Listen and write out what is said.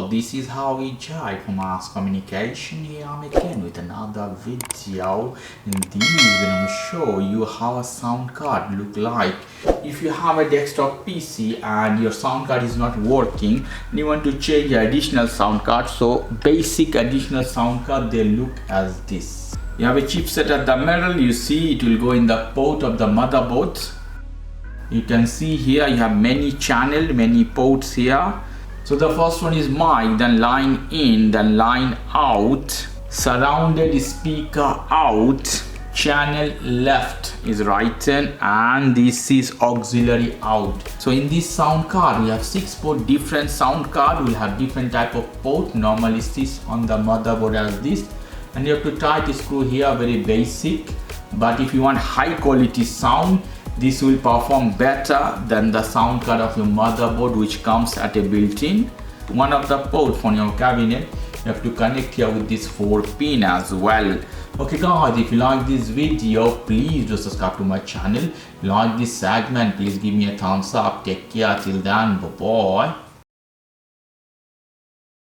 So this is how we jive for mass communication. Here I'm again with another video. In this I'm going to show you how a sound card look like. If you have a desktop PC and your sound card is not working and you want to change the additional sound card, so basic additional sound card, they look as this. You have a chipset at the middle, you see it will go in the port of the motherboard. You can see here you have many channels, many ports here. So the first one is mic, then line in, then line out, surrounded speaker out, channel left is written, and this is auxiliary out. So in this sound card we have 6 port, different sound card will have different type of port. Normally this on the motherboard as this, and you have to tight screw here, very basic. But if you want high quality sound, this will perform better than the sound card of your motherboard, which comes at a built-in. One of the port from your cabinet, you have to connect here with this 4 pin as well. Okay guys, if you like this video, please do subscribe to my channel. If you like this segment, please give me a thumbs up. Take care till then, bye bye.